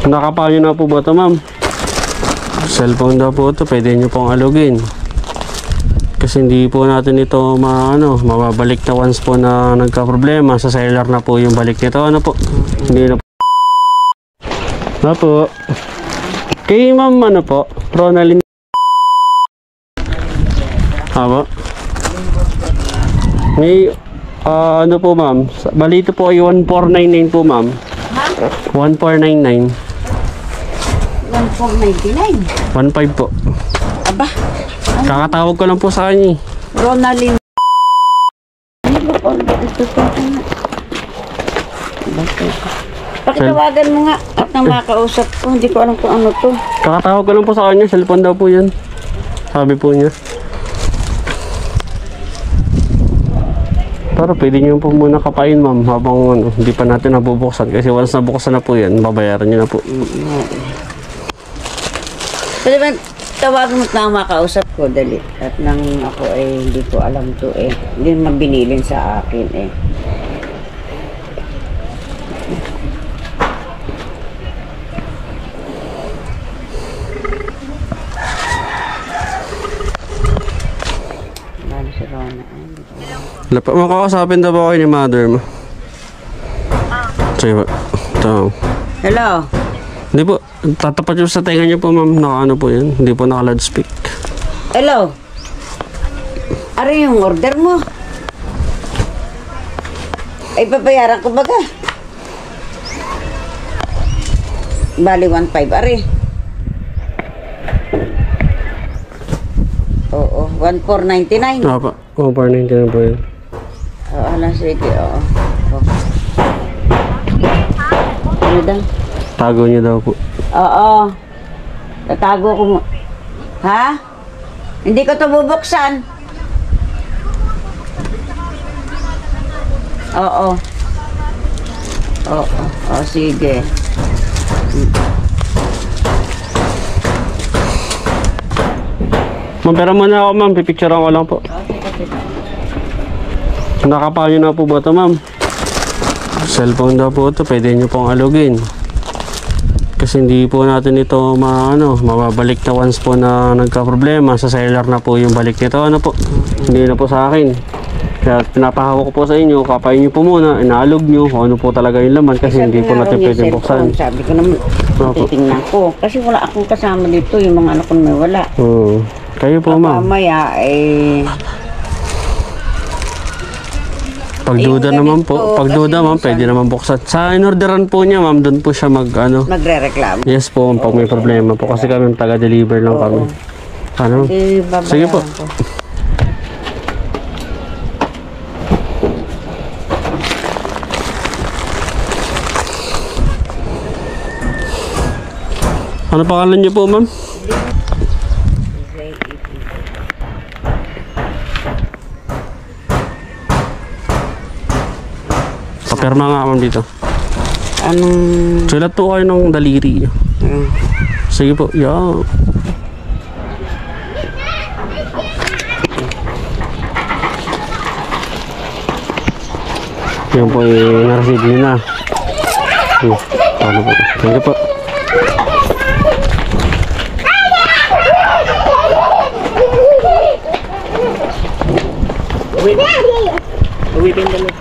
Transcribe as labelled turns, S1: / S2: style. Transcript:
S1: Nakapanyo na po ba ito, ma'am? Cellphone daw po ito. Pwede nyo pong alugin. Kasi hindi po natin ito mababalik na once po na nagka-problema. Sa seller na po yung balik nito. Ano po? Hindi na po. Na po. Kay ma'am, ano po? Ronaldin. Haba. May, ano po ma'am? Bali ito po ay 1499 po ma'am.
S2: Ha?
S1: 1499.
S2: 1499.
S1: 15 po.
S2: Aba.
S1: Kakatawag ko lang po sa kanya.
S2: Ronaldin. Pakitawagan mo nga at nang makausap ko. Hindi ko alam kung ano to.
S1: Kakatawag ko lang po sa kanya. Cellphone daw po yan. Sabi po niya. Pero pwede nyo po muna kapain ma'am habang hindi pa natin nabubuksan. Kasi once nabuksan na po yan, babayaran nyo na po.
S2: Pwede ba tawagan mo at nang makausap ko, dali. At nang ako hindi ko alam to hindi naman binilin sa akin
S1: Makakasapin daw ba kayo ni mother mo? Sige po. Ito.
S2: Hello?
S1: Hindi po. Tatapat nyo sa tenga nyo po ma'am. Naka po yan. Hindi po naka-loudspeak.
S2: Hello? Ano yung order mo? Ay, babayaran ko baga. Bali 1.5, ari. Oo, 1.499.
S1: Pa. 1.499 po yan.
S2: Oo, sige, oo. Ano daw?
S1: Tago nyo daw po.
S2: Oo. Tatago ko mo. Ha? Hindi ko ito bubuksan. Oo. Oo. Oo, sige.
S1: Ma'am, pero muna ako ma'am. Pipicturean ko lang po. Nakapanyo na po ba ito ma'am? Cellphone daw po ito. Pwede nyo pong alugin. Kasi hindi po natin ito mababalik na once po na nagka-problema. Sa seller na po yung balik nito. Ano po? Hindi na po sa akin. Kaya pinapahawak ko po sa inyo. Kapain nyo po muna. Inaalog nyo kung ano po talaga yung laman. Kasi hindi po natin pwede buksan.
S2: Sabi ko naman, titingnan ko. Kasi wala akong kasama dito. Yung mga anak ko may wala.
S1: Kayo po ma'am.
S2: Mamaya
S1: Pagduda naman po. Pagduda ma'am, pwede naman buksan. Sa inorderan po niya ma'am, doon po siya
S2: magre-reklamo.
S1: Yes po, pag may problema po. Kasi kami taga-deliver lang kami. Ano? Sige po. Ano pangalan niyo po ma'am? Papirma nga ma'am dito.
S2: Anong...
S1: Sulat po kayo ng daliri. Sige po. Yeah. Yan po yung na-receive nyo na. Ano po? Thank you po. Uwi din dali.